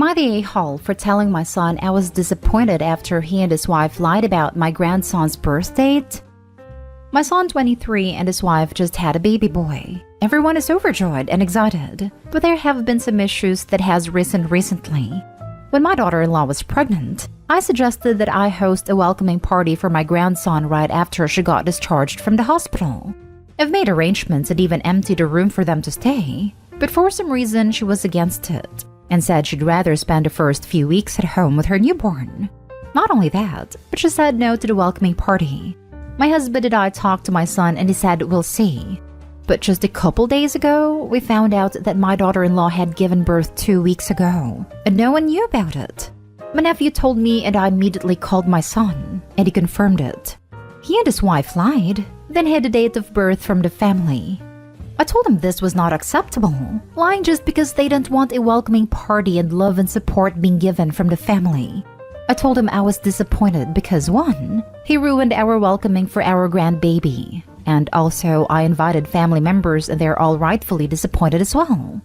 Am I the a-hole for telling my son I was disappointed after he and his wife lied about my grandson's birth date? My son, 23, and his wife just had a baby boy. Everyone is overjoyed and excited, but there have been some issues that has risen recently. When my daughter-in-law was pregnant, I suggested that I host a welcoming party for my grandson right after she got discharged from the hospital. I've made arrangements and even emptied a room for them to stay, but for some reason she was against it and said she'd rather spend the first few weeks at home with her newborn. Not only that, but she said no to the welcoming party. My husband and I talked to my son and he said we'll see. But just a couple days ago, we found out that my daughter-in-law had given birth 2 weeks ago, and no one knew about it. My nephew told me and I immediately called my son, and he confirmed it. He and his wife lied, then hid the date of birth from the family. I told him this was not acceptable, lying just because they didn't want a welcoming party and love and support being given from the family. I told him I was disappointed because 1, he ruined our welcoming for our grandbaby, and also I invited family members and they're all rightfully disappointed as well.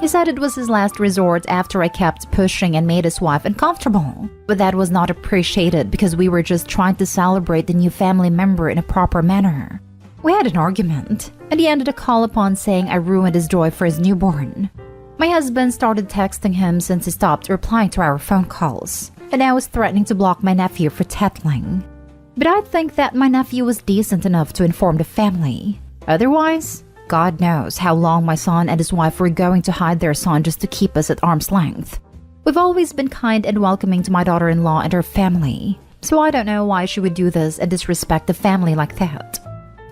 He said it was his last resort after I kept pushing and made his wife uncomfortable, but that was not appreciated because we were just trying to celebrate the new family member in a proper manner. We had an argument, and he ended a call upon saying I ruined his joy for his newborn. My husband started texting him since he stopped replying to our phone calls, and now is threatening to block my nephew for tattling. But I think that my nephew was decent enough to inform the family. Otherwise, God knows how long my son and his wife were going to hide their son just to keep us at arm's length. We've always been kind and welcoming to my daughter-in-law and her family, so I don't know why she would do this and disrespect the family like that.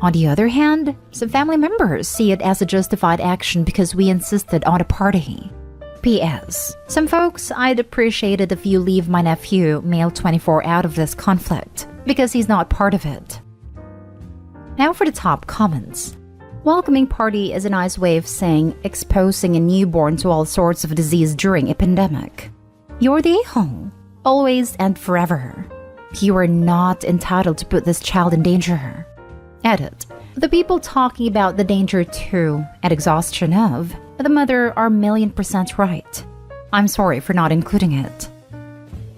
On the other hand, some family members see it as a justified action because we insisted on a party. P.S. Some folks, I'd appreciate it if you leave my nephew, male 24, out of this conflict, because he's not part of it. Now for the top comments. Welcoming party is a nice way of saying exposing a newborn to all sorts of disease during a pandemic. You're the a-hole, always and forever. You are not entitled to put this child in danger. Edit. The people talking about the danger to and exhaustion of the mother are 1,000,000% right. I'm sorry for not including it.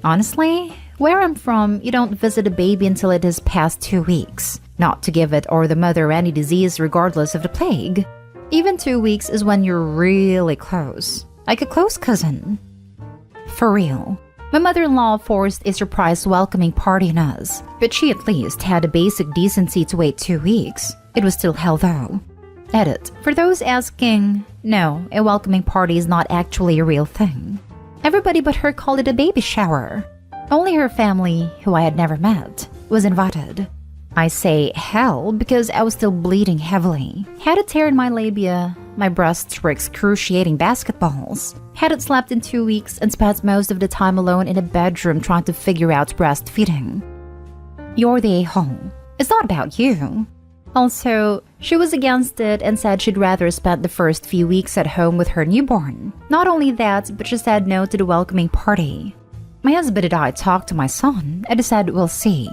Honestly, where I'm from, you don't visit a baby until it is past 2 weeks, not to give it or the mother any disease regardless of the plague. Even 2 weeks is when you're really close, like a close cousin. For real. My mother-in-law forced a surprise welcoming party on us, but she at least had a basic decency to wait 2 weeks. It was still hell though. Edit. For those asking, no, a welcoming party is not actually a real thing. Everybody but her called it a baby shower. Only her family, who I had never met, was invited. I say hell because I was still bleeding heavily. Had a tear in my labia, my breasts were excruciating basketballs. Hadn't slept in 2 weeks and spent most of the time alone in a bedroom trying to figure out breastfeeding. You're the a-hole. It's not about you. Also, she was against it and said she'd rather spend the first few weeks at home with her newborn. Not only that, but she said no to the welcoming party. My husband and I talked to my son and he said we'll see.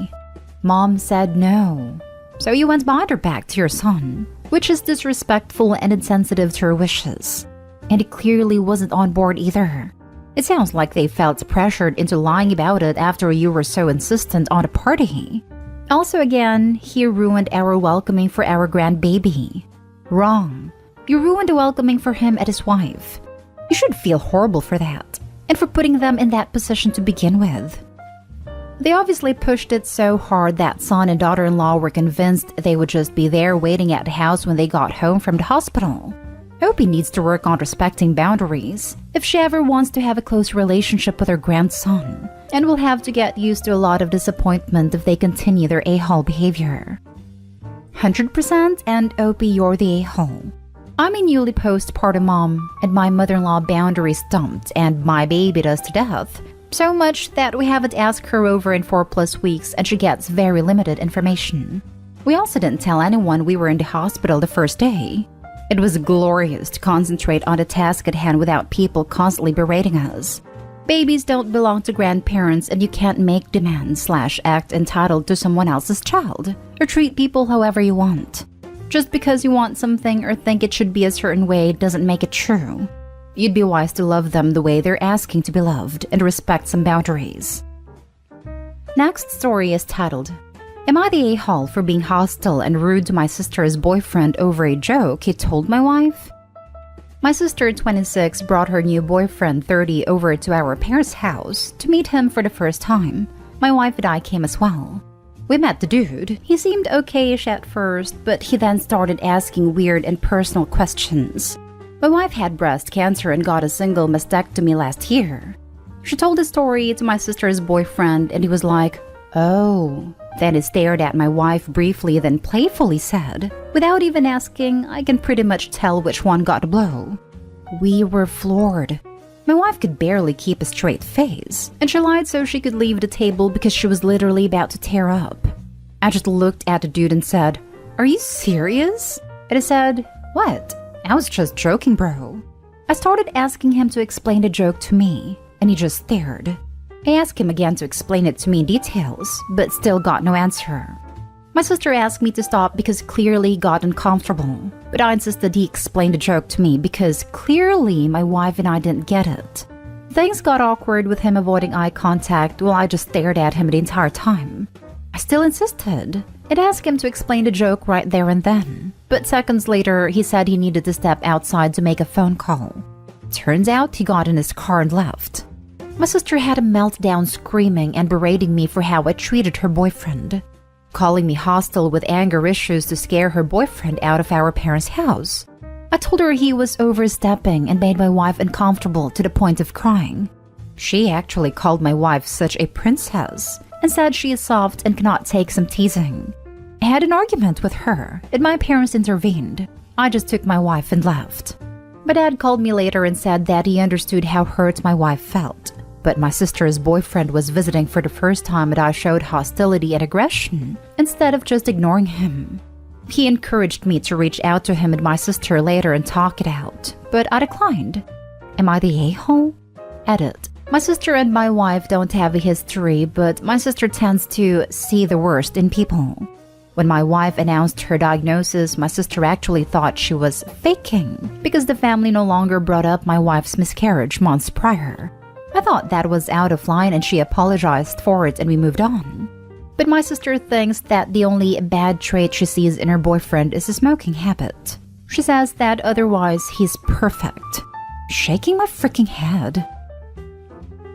Mom said no. So you went behind her back to your son, which is disrespectful and insensitive to her wishes. And he clearly wasn't on board either. It sounds like they felt pressured into lying about it after you were so insistent on a party. Also again, he ruined our welcoming for our grandbaby. Wrong. You ruined the welcoming for him and his wife. You should feel horrible for that, and for putting them in that position to begin with. They obviously pushed it so hard that son and daughter-in-law were convinced they would just be there waiting at the house when they got home from the hospital. Opie needs to work on respecting boundaries if she ever wants to have a close relationship with her grandson, and will have to get used to a lot of disappointment if they continue their a-hole behavior. 100% and Opie, you're the a-hole. I'm a newly postpartum mom, and my mother-in-law boundaries dumped, and my baby does to death. So much that we haven't asked her over in 4+ weeks and she gets very limited information. We also didn't tell anyone we were in the hospital the first day. It was glorious to concentrate on the task at hand without people constantly berating us. Babies don't belong to grandparents and you can't make demands / act entitled to someone else's child, or treat people however you want. Just because you want something or think it should be a certain way doesn't make it true. You'd be wise to love them the way they're asking to be loved and respect some boundaries. Next story is titled, Am I the a-hole for being hostile and rude to my sister's boyfriend over a joke he told my wife? My sister, 26, brought her new boyfriend, 30, over to our parents' house to meet him for the first time. My wife and I came as well. We met the dude. He seemed okay-ish at first, but he then started asking weird and personal questions. My wife had breast cancer and got a single mastectomy last year. She told the story to my sister's boyfriend and he was like, "Oh." Then he stared at my wife briefly, then playfully said, "Without even asking, I can pretty much tell which one got a blow." We were floored. My wife could barely keep a straight face, and she lied so she could leave the table because she was literally about to tear up. I just looked at the dude and said, "Are you serious?" And he said, "What? I was just joking, bro." I started asking him to explain the joke to me, and he just stared. I asked him again to explain it to me in details, but still got no answer. My sister asked me to stop because clearly he got uncomfortable, but I insisted he explain the joke to me because clearly my wife and I didn't get it. Things got awkward with him avoiding eye contact while I just stared at him the entire time. I still insisted. I'd asked him to explain the joke right there and then, but seconds later he said he needed to step outside to make a phone call. Turns out he got in his car and left. My sister had a meltdown screaming and berating me for how I treated her boyfriend, calling me hostile with anger issues to scare her boyfriend out of our parents' house. I told her he was overstepping and made my wife uncomfortable to the point of crying. She actually called my wife such a princess and said she is soft and cannot take some teasing. I had an argument with her and my parents intervened. I just took my wife and left. My dad called me later and said that he understood how hurt my wife felt. But my sister's boyfriend was visiting for the first time and I showed hostility and aggression instead of just ignoring him. He encouraged me to reach out to him and my sister later and talk it out, but I declined. Am I the a-hole? Edit. My sister and my wife don't have a history, but my sister tends to see the worst in people. When my wife announced her diagnosis, my sister actually thought she was faking because the family no longer brought up my wife's miscarriage months prior. I thought that was out of line and she apologized for it and we moved on. But my sister thinks that the only bad trait she sees in her boyfriend is a smoking habit. She says that otherwise he's perfect. Shaking my freaking head.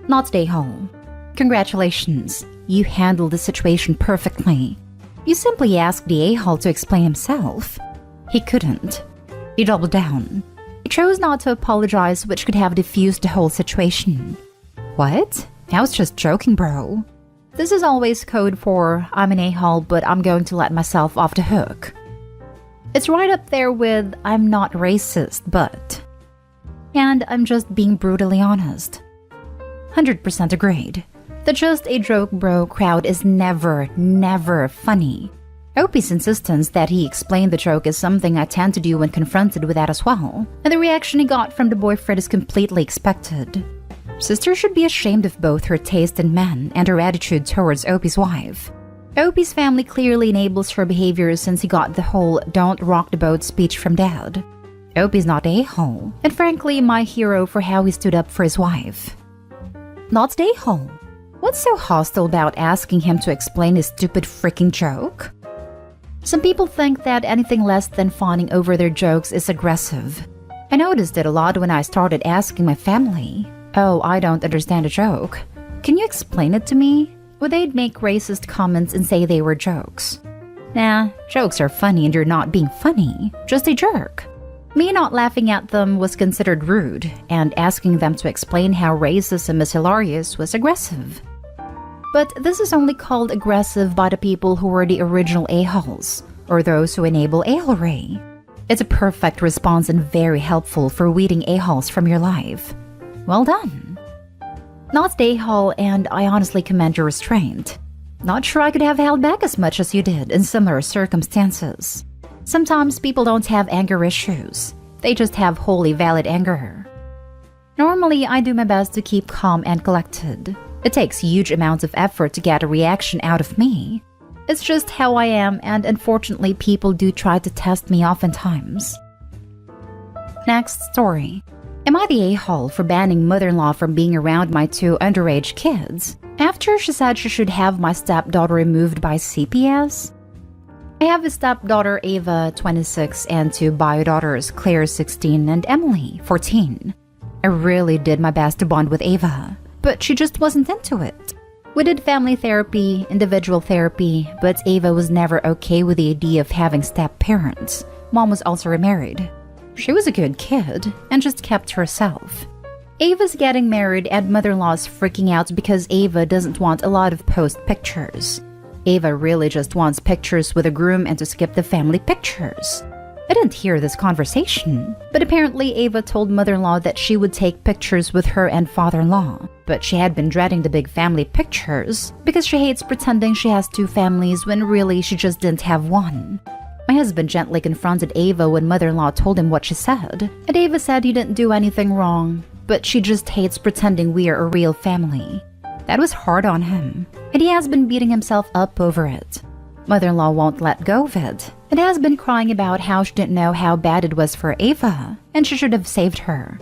Not the a-hole. Congratulations, you handled the situation perfectly. You simply asked the a-hole to explain himself. He couldn't. He doubled down. He chose not to apologize, which could have diffused the whole situation. What? I was just joking, bro. This is always code for I'm an a-hole, but I'm going to let myself off the hook. It's right up there with I'm not racist, but... And I'm just being brutally honest. 100% agreed. The just a joke bro crowd is never funny. Opie's insistence that he explained the joke is something I tend to do when confronted with that as well, and the reaction he got from the boyfriend is completely expected. Sister should be ashamed of both her taste in men and her attitude towards Opie's wife. Opie's family clearly enables her behavior since he got the whole "don't rock the boat" speech from dad. Opie's not a-hole, and frankly my hero for how he stood up for his wife. Not a-hole. What's so hostile about asking him to explain his stupid freaking joke? Some people think that anything less than fawning over their jokes is aggressive. I noticed it a lot when I started asking my family, "Oh, I don't understand a joke. Can you explain it to me?" Or they'd make racist comments and say they were jokes. Nah, jokes are funny and you're not being funny, just a jerk. Me not laughing at them was considered rude, and asking them to explain how racism is hilarious was aggressive. But this is only called aggressive by the people who were the original a-holes, or those who enable a-holery. It's a perfect response and very helpful for weeding a-holes from your life. Well done. Not the a-hole, and I honestly commend your restraint. Not sure I could have held back as much as you did in similar circumstances. Sometimes people don't have anger issues. They just have wholly valid anger. Normally, I do my best to keep calm and collected. It takes huge amounts of effort to get a reaction out of me. It's just how I am, and unfortunately people do try to test me oftentimes. Next story. Am I the a-hole for banning mother-in-law from being around my two underage kids after she said she should have my stepdaughter removed by CPS? I have a stepdaughter, Ava, 26, and two bio daughters, Claire, 16, and Emily, 14. I really did my best to bond with Ava, but she just wasn't into it. We did family therapy, individual therapy, but Ava was never okay with the idea of having step-parents. Mom was also remarried. She was a good kid and just kept to herself. Ava's getting married and mother-in-law's freaking out because Ava doesn't want a lot of post pictures. Ava really just wants pictures with a groom and to skip the family pictures. I didn't hear this conversation, but apparently Ava told mother-in-law that she would take pictures with her and father-in-law, but she had been dreading the big family pictures because she hates pretending she has two families when really she just didn't have one. My husband gently confronted Ava when mother-in-law told him what she said, and Ava said he didn't do anything wrong, but she just hates pretending we are a real family. That was hard on him, and he has been beating himself up over it. Mother-in-law won't let go of it, and has been crying about how she didn't know how bad it was for Ava, and she should have saved her.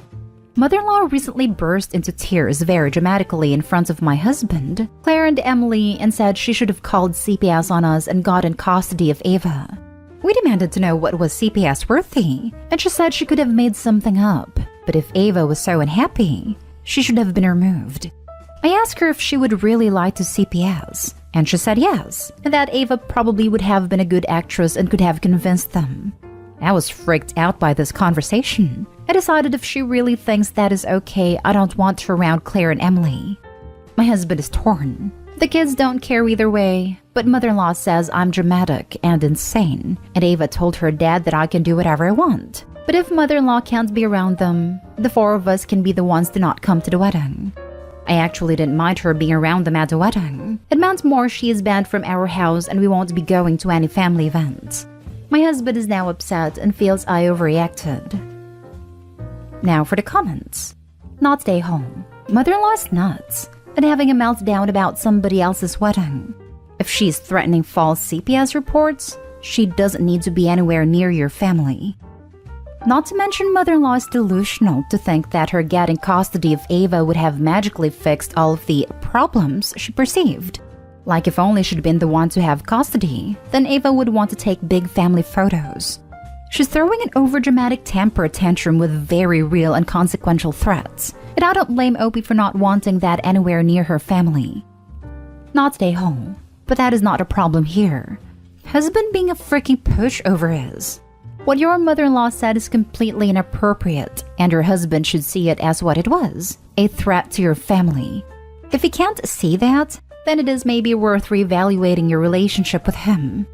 Mother-in-law recently burst into tears very dramatically in front of my husband, Claire, and Emily, and said she should have called CPS on us and gotten custody of Ava. We demanded to know what was CPS worthy, and she said she could have made something up, but if Ava was so unhappy, she should have been removed. I asked her if she would really lie to CPS, and she said yes, and that Ava probably would have been a good actress and could have convinced them. I was freaked out by this conversation. I decided if she really thinks that is okay, I don't want her around Claire and Emily. My husband is torn. The kids don't care either way, but mother-in-law says I'm dramatic and insane, and Ava told her dad that I can do whatever I want. But if mother-in-law can't be around them, the four of us can be the ones to not come to the wedding. I actually didn't mind her being around them at the wedding. It meant more she is banned from our house and we won't be going to any family events. My husband is now upset and feels I overreacted. Now for the comments. Not stay home. Mother-in-law is nuts and having a meltdown about somebody else's wedding. If she's threatening false CPS reports, she doesn't need to be anywhere near your family. Not to mention mother-in-law is delusional to think that her getting custody of Ava would have magically fixed all of the problems she perceived. Like if only she'd been the one to have custody, then Ava would want to take big family photos. She's throwing an overdramatic temper tantrum with very real and consequential threats, and I don't blame Opie for not wanting that anywhere near her family. Not stay home, but that is not a problem here. Husband being a freaking pushover is. What your mother-in-law said is completely inappropriate, and your husband should see it as what it was, a threat to your family. If he can't see that, then it is maybe worth reevaluating your relationship with him.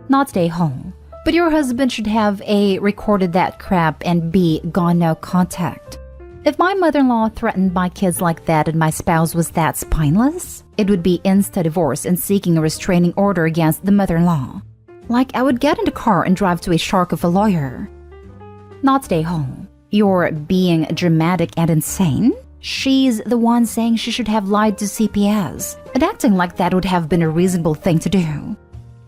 Not stay home, but your husband should have A, recorded that crap, and B, gone no contact. If my mother-in-law threatened my kids like that and my spouse was that spineless, it would be insta-divorce and seeking a restraining order against the mother-in-law. Like I would get in the car and drive to a shark of a lawyer. Not stay home. You're being dramatic and insane? She's the one saying she should have lied to CPS, and acting like that would have been a reasonable thing to do.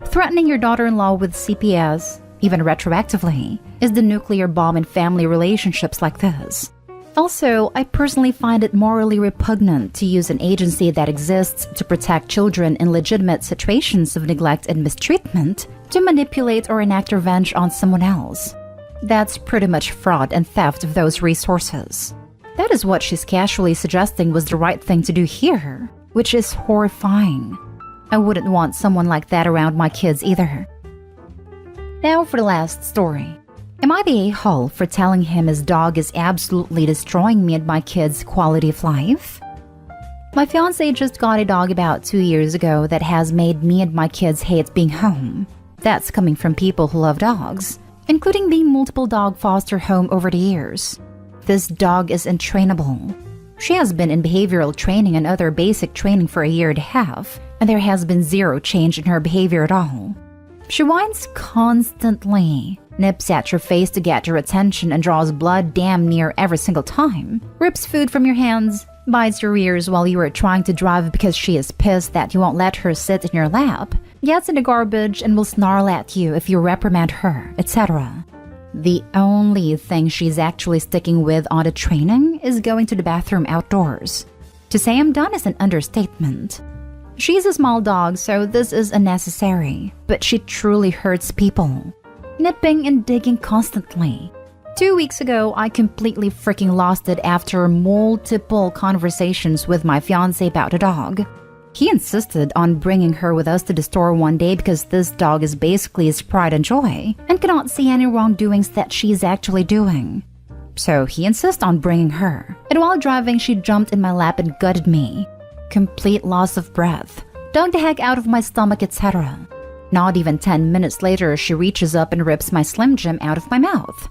Threatening your daughter-in-law with CPS, even retroactively, is the nuclear bomb in family relationships like this. Also, I personally find it morally repugnant to use an agency that exists to protect children in legitimate situations of neglect and mistreatment to manipulate or enact revenge on someone else. That's pretty much fraud and theft of those resources. That is what she's casually suggesting was the right thing to do here, which is horrifying. I wouldn't want someone like that around my kids either. Now for the last story. Am I the a-hole for telling him his dog is absolutely destroying me and my kids' quality of life? My fiancé just got a dog about 2 years ago that has made me and my kids hate being home. That's coming from people who love dogs, including the multiple dog foster home over the years. This dog is untrainable. She has been in behavioral training and other basic training for a year and a half, and there has been zero change in her behavior at all. She whines constantly, nips at your face to get your attention and draws blood damn near every single time, rips food from your hands, bites your ears while you are trying to drive because she is pissed that you won't let her sit in your lap, gets in the garbage and will snarl at you if you reprimand her, etc. The only thing she's actually sticking with on the training is going to the bathroom outdoors. To say I'm done is an understatement. She's a small dog, so this is unnecessary, but she truly hurts people, nipping and digging constantly. 2 weeks ago, I completely freaking lost it after multiple conversations with my fiancé about the dog. He insisted on bringing her with us to the store one day because this dog is basically his pride and joy and cannot see any wrongdoings that she's actually doing. So he insists on bringing her. And while driving, she jumped in my lap and gutted me. Complete loss of breath. Dug the heck out of my stomach, etc. Not even 10 minutes later, she reaches up and rips my Slim Jim out of my mouth.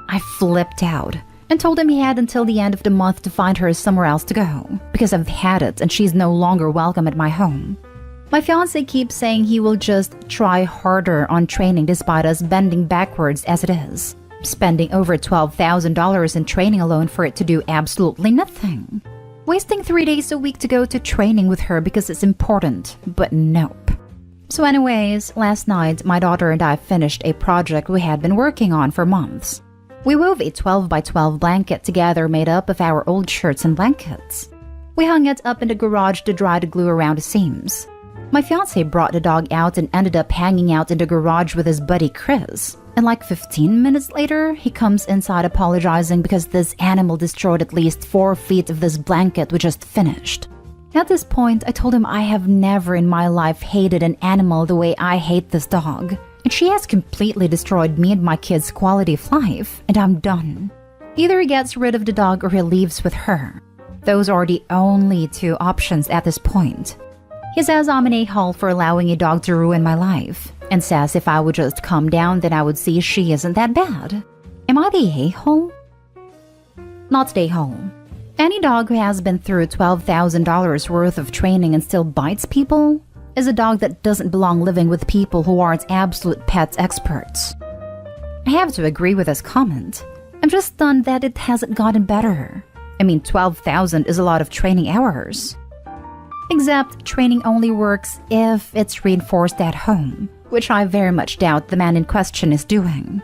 I flipped out and told him he had until the end of the month to find her somewhere else to go, because I've had it and she's no longer welcome at my home. My fiancé keeps saying he will just try harder on training despite us bending backwards as it is, spending over $12,000 in training alone for it to do absolutely nothing. Wasting 3 days a week to go to training with her because it's important, but nope. So anyways, last night my daughter and I finished a project we had been working on for months. We wove a 12 by 12 blanket together made up of our old shirts and blankets. We hung it up in the garage to dry the glue around the seams. My fiancé brought the dog out and ended up hanging out in the garage with his buddy Chris. And like 15 minutes later, he comes inside apologizing because this animal destroyed at least 4 feet of this blanket we just finished. At this point, I told him I have never in my life hated an animal the way I hate this dog. And she has completely destroyed me and my kids' quality of life, and I'm done. Either he gets rid of the dog or he leaves with her. Those are the only 2 options at this point. He says I'm an a-hole for allowing a dog to ruin my life, and says if I would just calm down then I would see she isn't that bad. Am I the a-hole? Not the a-hole. Any dog who has been through $12,000 worth of training and still bites people is a dog that doesn't belong living with people who aren't absolute pet experts. I have to agree with this comment. I'm just stunned that it hasn't gotten better. I mean, 12,000 is a lot of training hours. Except training only works if it's reinforced at home, which I very much doubt the man in question is doing.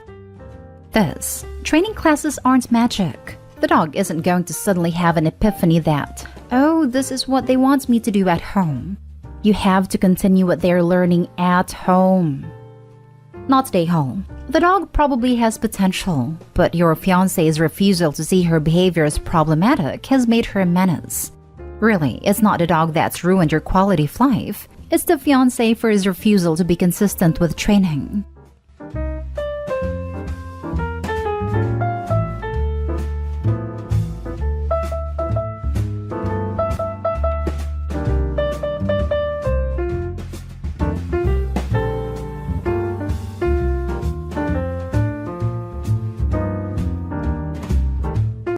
Thus, training classes aren't magic. The dog isn't going to suddenly have an epiphany that, oh, this is what they want me to do at home. You have to continue what they're learning at home. Not stay home. The dog probably has potential, but your fiancé's refusal to see her behavior as problematic has made her a menace. Really, it's not the dog that's ruined your quality of life. It's the fiancé for his refusal to be consistent with training.